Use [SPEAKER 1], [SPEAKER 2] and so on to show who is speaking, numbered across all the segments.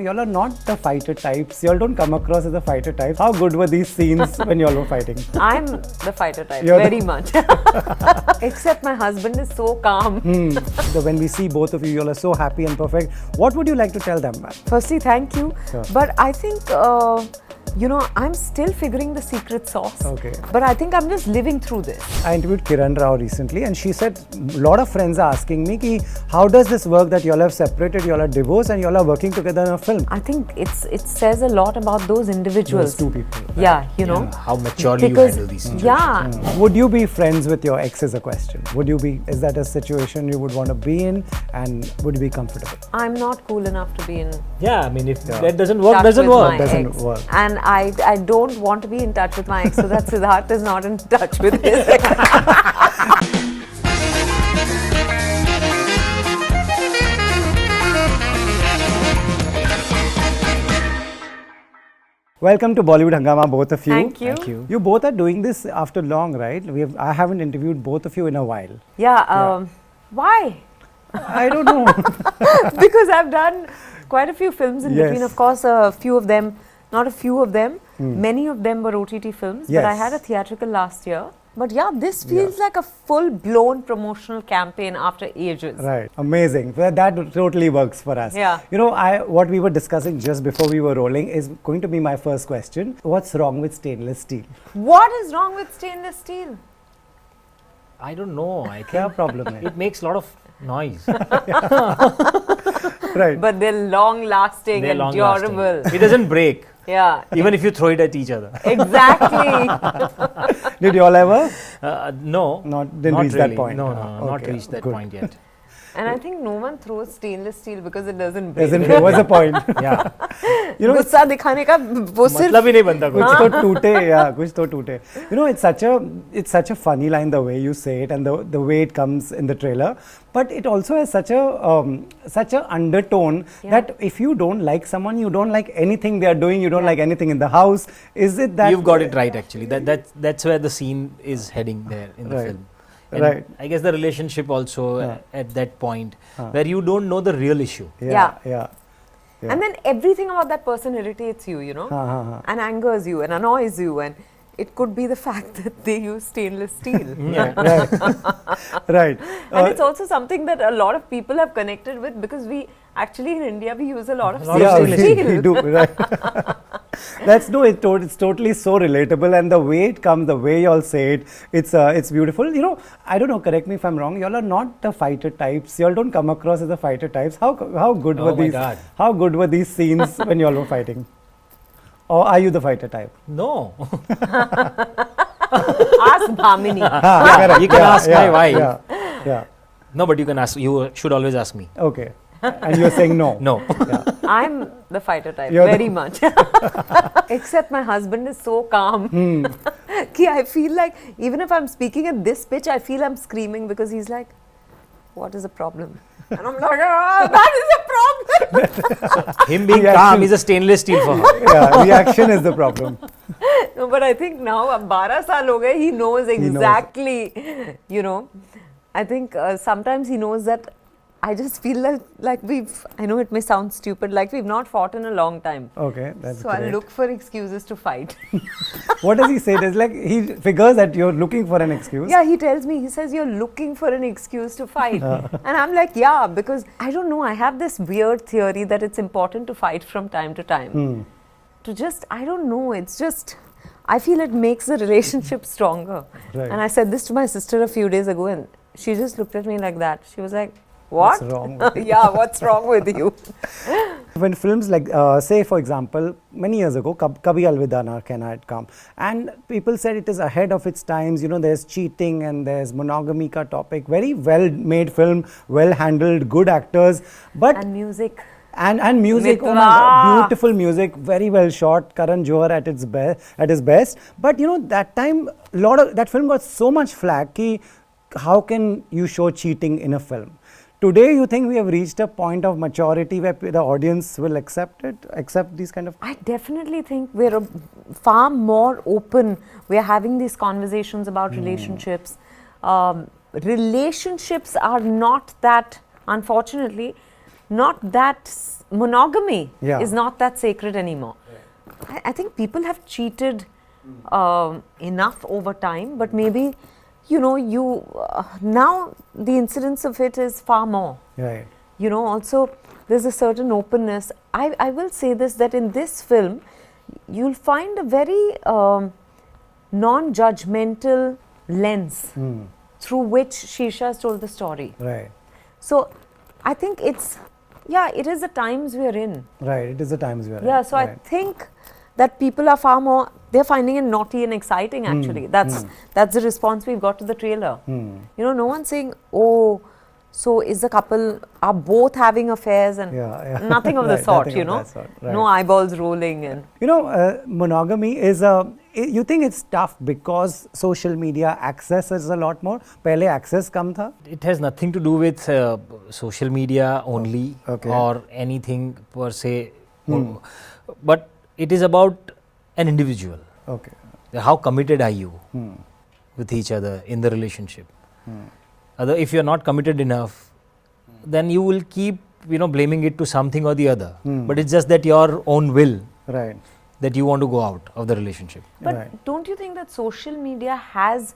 [SPEAKER 1] Y'all are not the fighter types. Y'all don't come across as the fighter types. How good were these scenes when y'all were fighting?
[SPEAKER 2] I'm the fighter type,
[SPEAKER 1] You're
[SPEAKER 2] very much. Except my husband is so calm.
[SPEAKER 1] So when we see both of you, y'all are so happy and perfect. What would you like to tell them?
[SPEAKER 2] Firstly, thank you.
[SPEAKER 1] Sure.
[SPEAKER 2] But I think, I'm still figuring the secret sauce.
[SPEAKER 1] Okay.
[SPEAKER 2] But I think I'm just living through this.
[SPEAKER 1] I interviewed Kiran Rao recently and she said a lot of friends are asking me ki, how does this work that y'all have separated, y'all are divorced and y'all are working together in a film?
[SPEAKER 2] I think it says a lot about those individuals.
[SPEAKER 1] Those two people. Right?
[SPEAKER 2] Yeah, you know.
[SPEAKER 3] How maturely you handle these situations.
[SPEAKER 2] Yeah.
[SPEAKER 1] Would you be friends with your ex is a question. Is that a situation you would want to be in and would you be comfortable?
[SPEAKER 2] I'm not cool enough to be in
[SPEAKER 3] Yeah, I mean, if that doesn't work,
[SPEAKER 2] touch with my
[SPEAKER 1] Doesn't
[SPEAKER 2] ex.
[SPEAKER 1] work.
[SPEAKER 2] And I don't want to be in touch with my ex, so that Siddharth is not in touch with his ex.
[SPEAKER 1] Welcome to Bollywood Hungama, both of you.
[SPEAKER 2] Thank you.
[SPEAKER 3] Thank you.
[SPEAKER 1] You both are doing this after long, right? I haven't interviewed both of you in a while.
[SPEAKER 2] Yeah, why?
[SPEAKER 1] I don't know.
[SPEAKER 2] Because I've done quite a few films in between.
[SPEAKER 1] Yes.
[SPEAKER 2] Of course, many of them were OTT films, but I
[SPEAKER 1] Yes.
[SPEAKER 2] had a theatrical last year. But yeah, this feels like a full-blown promotional campaign after ages.
[SPEAKER 1] Right, amazing. That totally works for us.
[SPEAKER 2] Yeah.
[SPEAKER 1] You know, what we were discussing just before we were rolling is going to be my first question. What's wrong with stainless steel?
[SPEAKER 2] What is wrong with stainless steel?
[SPEAKER 3] I don't know. I
[SPEAKER 1] Kya
[SPEAKER 3] think
[SPEAKER 1] problem hai?
[SPEAKER 3] it makes a lot of noise.
[SPEAKER 1] Right.
[SPEAKER 2] But they're long-lasting
[SPEAKER 3] They're
[SPEAKER 2] and
[SPEAKER 3] long-lasting.
[SPEAKER 2] durable.
[SPEAKER 3] It doesn't break,
[SPEAKER 2] Yeah,
[SPEAKER 3] even if you throw it at each other.
[SPEAKER 2] exactly.
[SPEAKER 1] Did you all ever?
[SPEAKER 3] No,
[SPEAKER 1] Didn't reach that
[SPEAKER 3] really.
[SPEAKER 1] point.
[SPEAKER 3] No,
[SPEAKER 1] Ah,
[SPEAKER 3] not
[SPEAKER 1] okay,
[SPEAKER 3] reached that
[SPEAKER 1] good.
[SPEAKER 3] point yet.
[SPEAKER 2] And I think no one throws stainless steel because it doesn't break.
[SPEAKER 1] What's the point?
[SPEAKER 3] Yeah,
[SPEAKER 1] You know,
[SPEAKER 2] गुस्सा दिखाने का वो सिर्फ
[SPEAKER 3] मतलब ही नहीं बनता कुछ.
[SPEAKER 1] कुछ तो टूटे, yeah, कुछ तो टूटे. You know, it's such a funny line the way you say it and the way it comes in the trailer. But it also has such a undertone that if you don't like someone, you don't like anything they are doing, you don't like anything in the house. Is it that?
[SPEAKER 3] You've got it right actually. That's where the scene is heading there in the
[SPEAKER 1] Right.
[SPEAKER 3] film. And
[SPEAKER 1] Right.
[SPEAKER 3] I guess the relationship also at that point where you don't know the real issue.
[SPEAKER 1] Yeah.
[SPEAKER 2] And then everything about that person irritates you, and angers you and annoys you, and it could be the fact that they use stainless steel.
[SPEAKER 1] Right.
[SPEAKER 2] And it's also something that a lot of people have connected with because we actually in India we use a lot of stainless steel.
[SPEAKER 1] we do, right. It's totally so relatable, and the way it comes, the way y'all say it, it's beautiful. You know, I don't know, correct me if I'm wrong, y'all are not the fighter types. Y'all don't come across as the fighter types. How good were
[SPEAKER 3] Oh my
[SPEAKER 1] these?
[SPEAKER 3] God.
[SPEAKER 1] How good were these scenes when y'all were fighting? Or are you the fighter type?
[SPEAKER 3] No.
[SPEAKER 2] Ask Bhamini.
[SPEAKER 1] Correct.
[SPEAKER 3] You can ask my wife.
[SPEAKER 1] Yeah.
[SPEAKER 3] No, but you can ask. You should always ask me.
[SPEAKER 1] Okay. And you're saying no.
[SPEAKER 3] No.
[SPEAKER 2] I'm the fighter type,
[SPEAKER 1] You're
[SPEAKER 2] very much. Except my husband is so calm. Ki I feel like even if I'm speaking at this pitch, I feel I'm screaming because he's like, what is the problem? And I'm like, that is a problem.
[SPEAKER 3] Him being
[SPEAKER 1] Reaction.
[SPEAKER 3] calm is a stainless steel for her.
[SPEAKER 1] Yeah, reaction is the problem.
[SPEAKER 2] No, but I think now, ab 12 saal ho gaye, he knows exactly, I think sometimes he knows that I just feel like I know it may sound stupid, like we've not fought in a long time.
[SPEAKER 1] Okay, that's
[SPEAKER 2] So
[SPEAKER 1] great.
[SPEAKER 2] I'll look for excuses to fight.
[SPEAKER 1] What does he say? It's like he figures that you're looking for an excuse.
[SPEAKER 2] Yeah, he tells me, he says, you're looking for an excuse to fight. And I'm like, yeah, because I don't know, I have this weird theory that it's important to fight from time to time. To just, I don't know, it's just, I feel it makes the relationship stronger.
[SPEAKER 1] Right.
[SPEAKER 2] And I said this to my sister a few days ago and she just looked at me like that. She was like, what?
[SPEAKER 1] What's wrong with you?
[SPEAKER 2] Yeah, what's wrong with you?
[SPEAKER 1] When films like, say for example, many years ago, Kabhi Alvida Na Kehna had come, and people said it is ahead of its times. You know, there's cheating and there's monogamy ka topic. Very well made film, well handled, good actors, but
[SPEAKER 2] And music.
[SPEAKER 1] and music, oh my God, beautiful music, very well shot. Karan Johar at his best. But you know, that time, that film got so much flack. Ki, how can you show cheating in a film? Today, you think we have reached a point of maturity where the audience will accept these kind of...
[SPEAKER 2] I definitely think we're far more open. We're having these conversations about relationships. Relationships are not that, unfortunately, not that monogamy
[SPEAKER 1] Yeah.
[SPEAKER 2] is not that sacred anymore. I think people have cheated enough over time, but maybe, now the incidence of it is far more.
[SPEAKER 1] Right.
[SPEAKER 2] Also there's a certain openness. I will say this, that in this film, you'll find a very non-judgmental lens through which Shisha has told the story.
[SPEAKER 1] Right.
[SPEAKER 2] So I think it is the times we are in.
[SPEAKER 1] Right. It is the times we are in.
[SPEAKER 2] Yeah, so I
[SPEAKER 1] Right.
[SPEAKER 2] think that people are far more, they're finding it naughty and exciting actually. That's the response we've got to the trailer. No one's saying, oh, so is the couple, are both having affairs, and nothing of the
[SPEAKER 1] Right,
[SPEAKER 2] sort,
[SPEAKER 1] nothing of that sort, right.
[SPEAKER 2] No eyeballs rolling. And
[SPEAKER 1] monogamy is you think it's tough because social media access is a lot more? Pehle access kam tha?
[SPEAKER 3] It has nothing to do with social media only
[SPEAKER 1] Okay.
[SPEAKER 3] or anything per se, but it is about an individual.
[SPEAKER 1] Okay.
[SPEAKER 3] How committed are you with each other in the relationship? If you are not committed enough, then you will keep blaming it to something or the other. But it's just that your own will
[SPEAKER 1] Right.
[SPEAKER 3] that you want to go out of the relationship.
[SPEAKER 2] But
[SPEAKER 1] Right.
[SPEAKER 2] don't you think that social media has,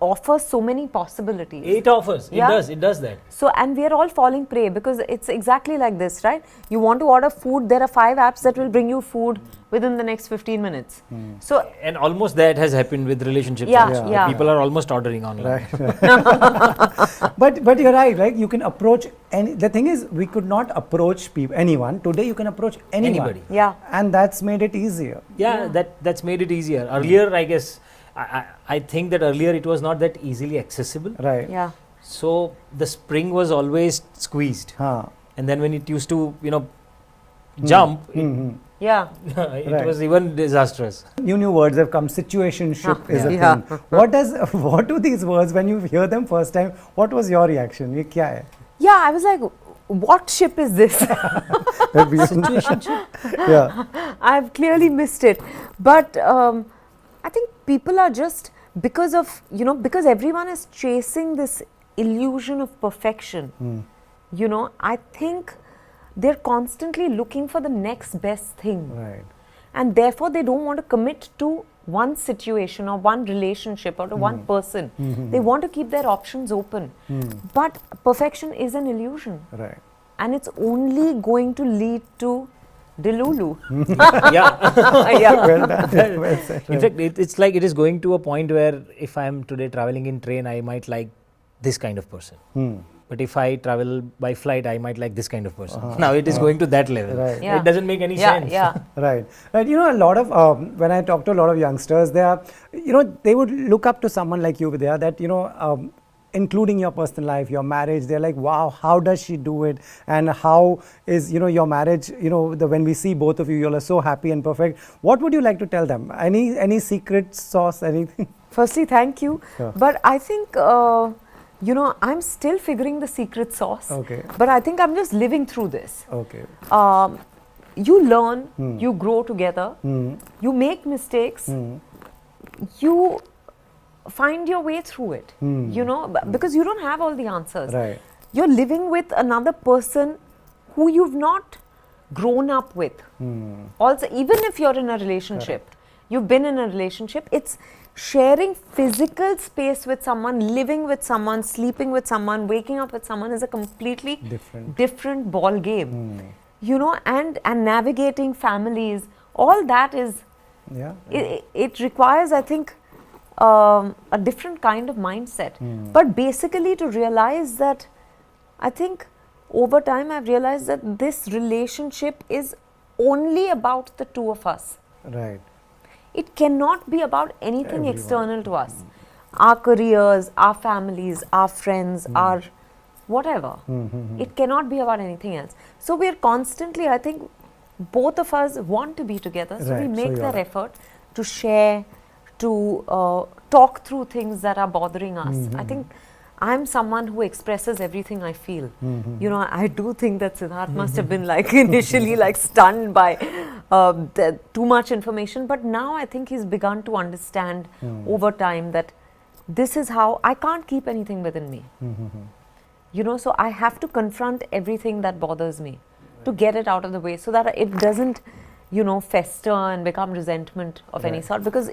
[SPEAKER 2] offers so many possibilities?
[SPEAKER 3] It offers.
[SPEAKER 2] Yeah.
[SPEAKER 3] It does that.
[SPEAKER 2] So, and we are all falling prey because it's exactly like this, right? You want to order food, there are 5 apps that will bring you food within the next 15 minutes. So,
[SPEAKER 3] And almost that has happened with relationships.
[SPEAKER 2] Yeah,
[SPEAKER 3] also.
[SPEAKER 2] yeah.
[SPEAKER 3] People are almost ordering online.
[SPEAKER 1] Right. but you're right. Like you can approach any. The thing is, we could not approach anyone. Today, you can approach anyone.
[SPEAKER 3] Anybody.
[SPEAKER 2] yeah.
[SPEAKER 1] And that's made it easier.
[SPEAKER 3] Yeah, that's made it easier. Earlier, I guess, I think that earlier it was not that easily accessible.
[SPEAKER 1] Right.
[SPEAKER 2] Yeah.
[SPEAKER 3] So the spring was always squeezed,
[SPEAKER 1] Huh.
[SPEAKER 3] and then when it used to, jump,
[SPEAKER 2] Yeah.
[SPEAKER 3] it
[SPEAKER 1] Right.
[SPEAKER 3] was even disastrous.
[SPEAKER 1] New words have come. Situationship is a
[SPEAKER 2] Yeah.
[SPEAKER 1] thing. What do these words, when you hear them first time, what was your reaction? Ye kya hai?
[SPEAKER 2] Yeah, I was like, what ship is this?
[SPEAKER 3] Situationship.
[SPEAKER 1] Yeah.
[SPEAKER 2] I've clearly missed it. But I think people are just, because everyone is chasing this illusion of perfection, I think they're constantly looking for the next best thing.
[SPEAKER 1] Right.
[SPEAKER 2] And therefore, they don't want to commit to one situation or one relationship or to one person. They want to keep their options open. But perfection is an illusion.
[SPEAKER 1] Right.
[SPEAKER 2] And it's only going to lead to delulu.
[SPEAKER 3] Yeah.
[SPEAKER 2] Yeah.
[SPEAKER 1] Well done. Well said.
[SPEAKER 3] In fact, it's like it is going to a point where if I am today traveling in train, I might like this kind of person. But if I travel by flight, I might like this kind of person. Now it is going to that level.
[SPEAKER 1] Right.
[SPEAKER 2] Yeah.
[SPEAKER 3] It doesn't make any
[SPEAKER 2] Yeah,
[SPEAKER 3] sense.
[SPEAKER 2] yeah.
[SPEAKER 1] Right. Right. A lot of, when I talk to a lot of youngsters, they are, they would look up to someone like you, Vidya, that, including your personal life, your marriage, they're like, wow, how does she do it? And how is, your marriage, when we see both of you, you are so happy and perfect. What would you like to tell them? Any secret sauce, anything?
[SPEAKER 2] Firstly, thank you.
[SPEAKER 1] Yeah.
[SPEAKER 2] But I think, I'm still figuring the secret sauce.
[SPEAKER 1] Okay.
[SPEAKER 2] But I think I'm just living through this.
[SPEAKER 1] Okay.
[SPEAKER 2] You learn, you grow together, you make mistakes, you find your way through it, because you don't have all the answers.
[SPEAKER 1] Right.
[SPEAKER 2] You're living with another person who you've not grown up with. Also, even if you're in a relationship, you've been in a relationship, it's sharing physical space with someone, living with someone, sleeping with someone, waking up with someone is a completely different ball game. And navigating families, all that is,
[SPEAKER 1] Yeah.
[SPEAKER 2] it requires, I think, a different kind of mindset. But basically to realize that, I think over time I've realized that this relationship is only about the two of us.
[SPEAKER 1] Right.
[SPEAKER 2] It cannot be about anything external to us. Our careers, our families, our friends, our whatever. It cannot be about anything else. So we're constantly, I think, both of us want to be together. So
[SPEAKER 1] Right.
[SPEAKER 2] we
[SPEAKER 1] So
[SPEAKER 2] make that
[SPEAKER 1] you're-
[SPEAKER 2] effort to share, to talk through things that are bothering us. I think I'm someone who expresses everything I feel. I do think that Siddharth must have been initially stunned by too much information, but now I think he's begun to understand over time that this is how I can't keep anything within me. You know, so I have to confront everything that bothers me to get it out of the way so that it doesn't, you know, fester and become resentment of any sort. Because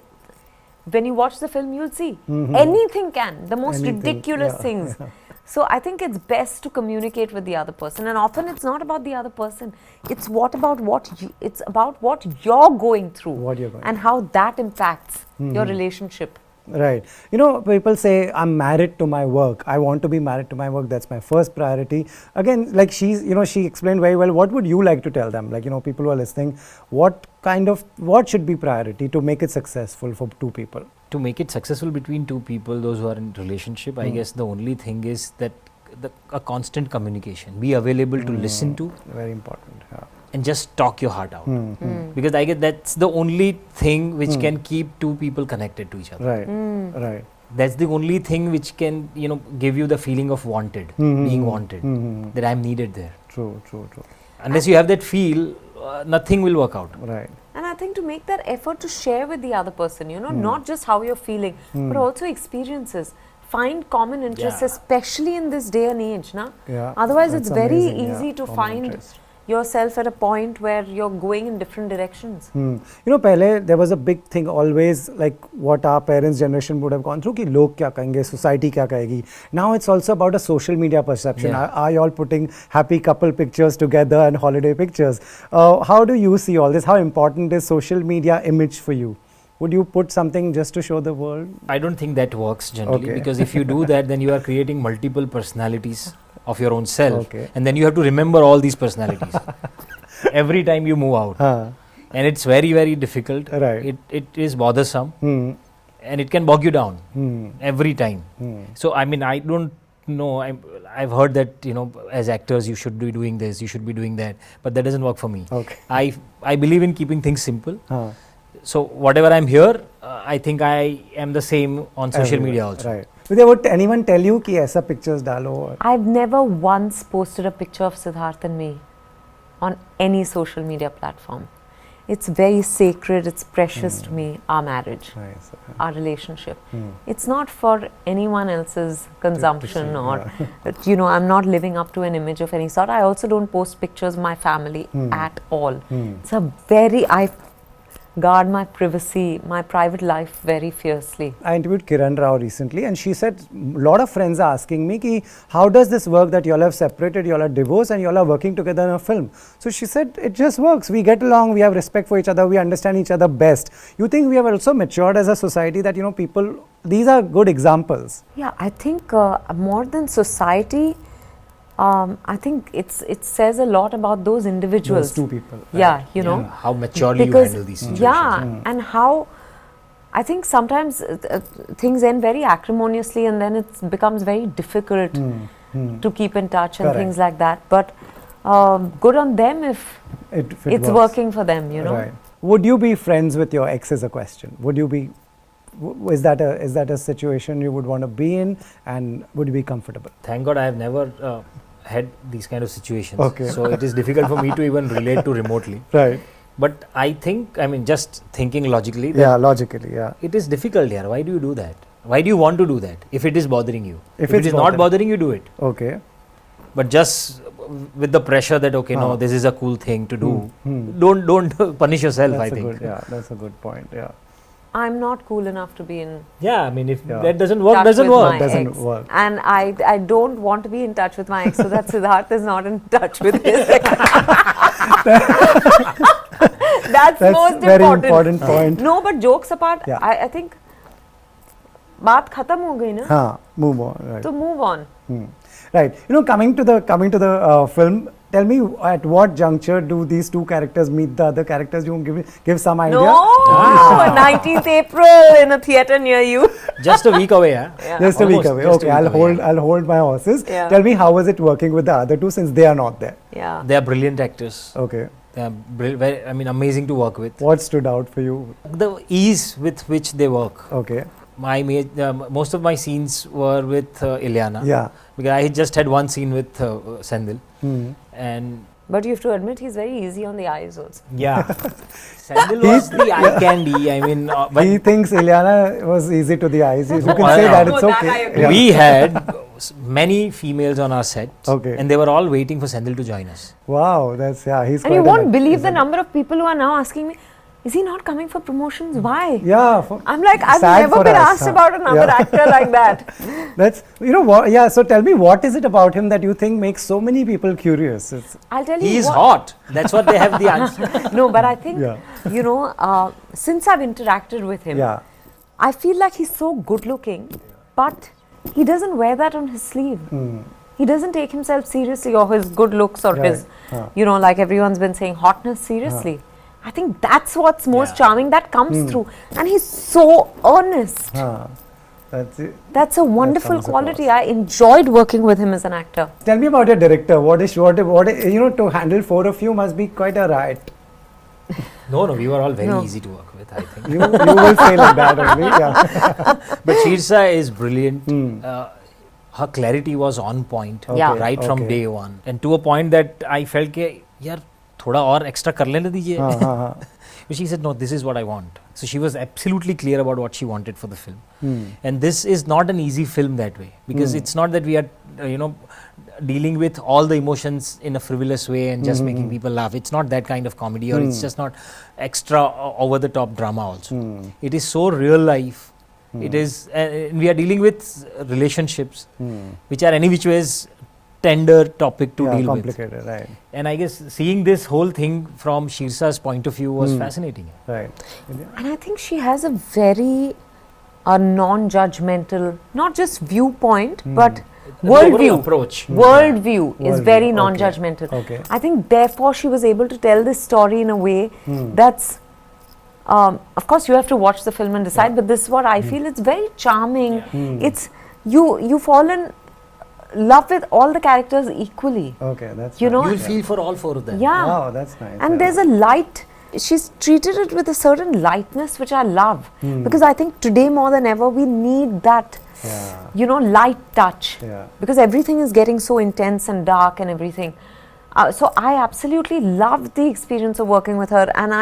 [SPEAKER 2] when you watch the film, you'll see anything can, the most ridiculous things. So I think it's best to communicate with the other person, and often it's not about the other person. It's about what you're going through, and how that impacts your relationship.
[SPEAKER 1] Right. You know, people say, I'm married to my work. I want to be married to my work. That's my first priority. Again, like she explained very well. What would you like to tell them? Like, you know, people who are listening, what should be priority to make it successful for two people?
[SPEAKER 3] To make it successful between two people, those who are in relationship, I guess the only thing is that a constant communication. Be available to listen to.
[SPEAKER 1] Very important. Yeah.
[SPEAKER 3] And just talk your heart out. Because I guess that's the only thing which can keep two people connected to each other.
[SPEAKER 1] Right. Right.
[SPEAKER 3] That's the only thing which can, you know, give you the feeling of wanted, being wanted, that I'm needed there.
[SPEAKER 1] True.
[SPEAKER 3] Unless you have that feel, nothing will work out.
[SPEAKER 1] Right.
[SPEAKER 2] And I think to make that effort to share with the other person, you know, not just how you're feeling, but also experiences. Find common interests, especially in this day and age, na?
[SPEAKER 1] Yeah.
[SPEAKER 2] Otherwise,
[SPEAKER 1] That's
[SPEAKER 2] it's very
[SPEAKER 1] amazing,
[SPEAKER 2] easy to
[SPEAKER 1] common
[SPEAKER 2] find
[SPEAKER 1] interest.
[SPEAKER 2] yourself at a point where you're going in different directions.
[SPEAKER 1] You know, pehle there was a big thing always, like what our parents' generation would have gone through, ki log kya kahenge, society kya kahegi. Now it's also about a social media perception. Are you all putting happy couple pictures together and holiday pictures? How do you see all this? How important is social media image for you? Would you put something just to show the world?
[SPEAKER 3] I don't think that works generally, because if you do that, then you are creating multiple personalities of your own self, and then you have to remember all these personalities every time you move out, and it's very, very difficult.
[SPEAKER 1] Right.
[SPEAKER 3] It is bothersome, and it can bog you down every time. So I mean, I don't know. I've heard that, you know, as actors you should be doing this, you should be doing that, but that doesn't work for me. I believe in keeping things simple. So whatever I'm here, I think I am the same on social media also.
[SPEAKER 1] Right. Vidya, would anyone tell you ki aisa pictures dalo?
[SPEAKER 2] I've never once posted a picture of Siddharth and me on any social media platform. It's very sacred, it's precious to me, our marriage, our relationship. It's not for anyone else's consumption or, you know, I'm not living up to an image of any sort. I also don't post pictures of my family at all. It's I guard my privacy, my private life very fiercely.
[SPEAKER 1] I interviewed Kiran Rao recently, and she said a lot of friends are asking me ki, how does this work that you all have separated, you all are divorced and you all are working together in a film? So she said it just works. We get along, we have respect for each other, we understand each other best. You think we have also matured as a society that, you know, people, these are good examples?
[SPEAKER 2] Yeah, I think more than society, I think it says a lot about those individuals.
[SPEAKER 1] Those two people. Right.
[SPEAKER 2] Yeah, you know.
[SPEAKER 3] How maturely you handle these situations.
[SPEAKER 2] Yeah, and how I think sometimes things end very acrimoniously and then it becomes very difficult to keep in touch and things like that. But good on them if it's working for them, you know.
[SPEAKER 1] Right. Would you be friends with your ex is a question. Would you be, is that a situation you would want to be in, and would you be comfortable?
[SPEAKER 3] Thank God I have never had these kind of situations. So it is difficult for me to even relate to remotely.
[SPEAKER 1] Right.
[SPEAKER 3] But I think, I mean, just thinking logically.
[SPEAKER 1] Logically. It
[SPEAKER 3] is difficult here. Why do you do that? Why do you want to do that if it is bothering you? If it is
[SPEAKER 1] bothering.
[SPEAKER 3] not bothering you, do it.
[SPEAKER 1] Okay.
[SPEAKER 3] But just with the pressure that, okay, no, this is a cool thing to do. Don't punish yourself,
[SPEAKER 1] that's
[SPEAKER 3] I think.
[SPEAKER 1] That's a good point. Yeah.
[SPEAKER 2] I'm not cool enough to be in.
[SPEAKER 3] Yeah, I mean, if that doesn't work, doesn't work.
[SPEAKER 2] And I don't want to be in touch with my ex, so that Siddharth is not in touch with his ex. That's most
[SPEAKER 1] very important point.
[SPEAKER 2] No, but jokes apart, I think baat khatam ho gayi na.
[SPEAKER 1] Move on. Right.
[SPEAKER 2] So move on.
[SPEAKER 1] Right. You know, coming to the film, tell me at what juncture do these two characters meet the other characters? You can give some idea.
[SPEAKER 2] No, 19th April in a theatre near you.
[SPEAKER 3] Just a week away,
[SPEAKER 1] Just a week away. Okay, I'll hold my horses.
[SPEAKER 2] Yeah.
[SPEAKER 1] Tell me, how was it working with the other two since they are not there?
[SPEAKER 2] Yeah.
[SPEAKER 3] They are brilliant actors.
[SPEAKER 1] Okay.
[SPEAKER 3] They are very, I mean, amazing to work with.
[SPEAKER 1] What stood out for you?
[SPEAKER 3] The ease with which they work.
[SPEAKER 1] Okay.
[SPEAKER 3] Most of my scenes were with Ileana.
[SPEAKER 1] Yeah.
[SPEAKER 3] Because I just had one scene with Sendel.
[SPEAKER 2] But you have to admit, he's very easy on the eyes also.
[SPEAKER 3] Yeah. Sendel was the eye candy. I mean,
[SPEAKER 1] he thinks Ileana was easy to the eyes. You can say that, it's okay.
[SPEAKER 3] We had many females on our set,
[SPEAKER 1] Okay.
[SPEAKER 3] and they were all waiting for Sendel to join us.
[SPEAKER 1] Wow, that's he's.
[SPEAKER 2] And you
[SPEAKER 1] quite
[SPEAKER 2] won't believe the number of people who are now asking me, is he not coming for promotions? Why?
[SPEAKER 1] Yeah.
[SPEAKER 2] I'm like, I've
[SPEAKER 1] sad
[SPEAKER 2] never
[SPEAKER 1] for
[SPEAKER 2] been
[SPEAKER 1] us,
[SPEAKER 2] asked
[SPEAKER 1] huh?
[SPEAKER 2] about another
[SPEAKER 1] Yeah.
[SPEAKER 2] actor like that.
[SPEAKER 1] That's what. Yeah. So tell me, what is it about him that you think makes so many people curious?
[SPEAKER 2] I'll tell you.
[SPEAKER 3] He is
[SPEAKER 2] what-
[SPEAKER 3] hot. That's what they have the answer.
[SPEAKER 2] No, but I think,
[SPEAKER 1] Yeah.
[SPEAKER 2] since I've interacted with him,
[SPEAKER 1] Yeah.
[SPEAKER 2] I feel like he's so good looking, but he doesn't wear that on his sleeve. He doesn't take himself seriously or his good looks or
[SPEAKER 1] Right.
[SPEAKER 2] his, like everyone's been saying, hotness seriously. I think that's what's most charming, that comes through. And he's so earnest.
[SPEAKER 1] That's it.
[SPEAKER 2] That's a wonderful
[SPEAKER 1] comes
[SPEAKER 2] quality.
[SPEAKER 1] across.
[SPEAKER 2] I enjoyed working with him as an actor.
[SPEAKER 1] Tell me about your director. What is to handle 4 of you must be quite a riot.
[SPEAKER 3] No, we were all very
[SPEAKER 2] No.
[SPEAKER 3] easy to work with, I think.
[SPEAKER 1] You will say like that only. Yeah.
[SPEAKER 3] But Sheersa is brilliant. Her clarity was on point
[SPEAKER 2] Yeah.
[SPEAKER 3] right from
[SPEAKER 1] Okay.
[SPEAKER 3] day one. And to a point that I felt कि यार थोड़ा और extra कर लेने दीजिए. But she said, no, this is what I want. So she was absolutely clear about what she wanted for the film. And this is not an easy film that way, because it's not that we are, dealing with all the emotions in a frivolous way and just making people laugh. It's not that kind of comedy, or it's just not extra over the top drama also. It is so real life. It is, we are dealing with relationships, which are any which ways tender topic to deal
[SPEAKER 1] complicated,
[SPEAKER 3] with.
[SPEAKER 1] right.
[SPEAKER 3] And I guess seeing this whole thing from Sheersa's point of view was fascinating.
[SPEAKER 1] Right.
[SPEAKER 2] And I think she has a very non-judgmental, not just viewpoint, but worldview.
[SPEAKER 3] Approach.
[SPEAKER 2] Worldview is
[SPEAKER 1] Worldview,
[SPEAKER 2] very
[SPEAKER 1] okay.
[SPEAKER 2] non-judgmental.
[SPEAKER 1] Okay.
[SPEAKER 2] I think therefore she was able to tell this story in a way that's, of course you have to watch the film and decide, but this is what I feel, it's very charming. It's, you fall in love with all the characters equally.
[SPEAKER 1] Okay, that's
[SPEAKER 2] You
[SPEAKER 1] nice.
[SPEAKER 2] know,
[SPEAKER 3] You will feel for all 4 of them.
[SPEAKER 2] Yeah.
[SPEAKER 1] Wow, that's nice.
[SPEAKER 2] And
[SPEAKER 1] yeah.
[SPEAKER 2] there's a light, she's treated it with a certain lightness which I love, because I think today more than ever we need that, light touch, because everything is getting so intense and dark and everything. So I absolutely loved the experience of working with her, and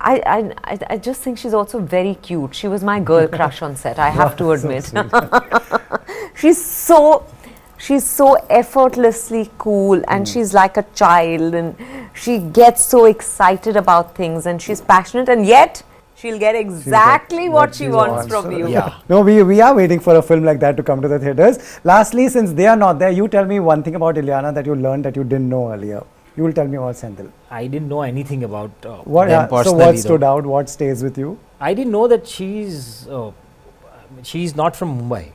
[SPEAKER 2] I just think she's also very cute. She was my girl crush on set, I have to admit. She's so effortlessly cool, and she's like a child, and she gets so excited about things, and she's passionate, and yet she'll get exactly what she wants from you.
[SPEAKER 3] Yeah.
[SPEAKER 1] No, we are waiting for a film like that to come to the theatres. Lastly, since they are not there, you tell me one thing about Ileana that you learned that you didn't know earlier. You will tell me about Sendel.
[SPEAKER 3] I didn't know anything about
[SPEAKER 1] What,
[SPEAKER 3] them
[SPEAKER 1] so
[SPEAKER 3] personally.
[SPEAKER 1] what stood out? What stays with you?
[SPEAKER 3] I didn't know that she's not from Mumbai.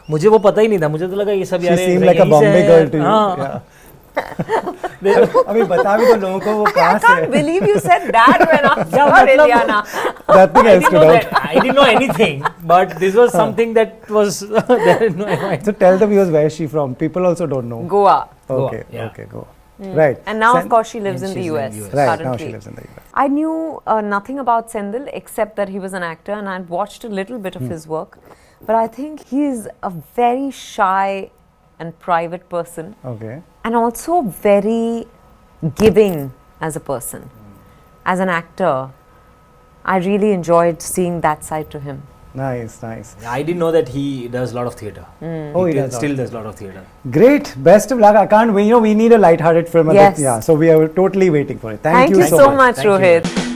[SPEAKER 3] मुझे वो पता ही नहीं था, मुझे तो लगा ये सब
[SPEAKER 1] She
[SPEAKER 3] यार
[SPEAKER 1] seemed like a
[SPEAKER 3] यहीं से
[SPEAKER 1] Bombay
[SPEAKER 3] हैं।
[SPEAKER 1] girl to you.
[SPEAKER 3] हाँ।
[SPEAKER 1] Yeah. अभी बता भी तो लोगों को वो
[SPEAKER 2] I
[SPEAKER 1] कहाँ से
[SPEAKER 2] can't believe you said that when asked
[SPEAKER 3] Yeah,
[SPEAKER 2] about
[SPEAKER 3] मतलब-
[SPEAKER 2] Ileana.
[SPEAKER 1] Nothing else stood out.
[SPEAKER 3] I didn't know anything, but this was something that was there in my mind.
[SPEAKER 1] So tell the viewers where is she from. People also don't know.
[SPEAKER 2] Goa.
[SPEAKER 1] Okay,
[SPEAKER 3] yeah.
[SPEAKER 1] okay, go. Right.
[SPEAKER 2] And now, of
[SPEAKER 1] Sen-
[SPEAKER 2] course, she lives
[SPEAKER 3] And
[SPEAKER 2] in the
[SPEAKER 3] she's in
[SPEAKER 2] US.
[SPEAKER 3] the US.
[SPEAKER 1] Right,
[SPEAKER 2] Currently.
[SPEAKER 1] now she lives in the US.
[SPEAKER 2] I knew nothing about Sendel except that he was an actor, and I'd watched a little bit of his work. But I think he's a very shy and private person,
[SPEAKER 1] Okay.
[SPEAKER 2] and also very giving as a person. As an actor, I really enjoyed seeing that side to him.
[SPEAKER 1] Nice, nice.
[SPEAKER 3] I didn't know that he does a lot of theater.
[SPEAKER 1] Oh, he
[SPEAKER 3] He
[SPEAKER 1] does.
[SPEAKER 3] still does a lot of theater.
[SPEAKER 1] Great. Best of luck. I can't wait. We need a light-hearted film.
[SPEAKER 2] Yes.
[SPEAKER 1] Yeah. So we are totally waiting for it.
[SPEAKER 2] Thank you
[SPEAKER 1] so
[SPEAKER 2] so
[SPEAKER 1] much.
[SPEAKER 2] much,
[SPEAKER 3] Thank you.
[SPEAKER 2] Rohit.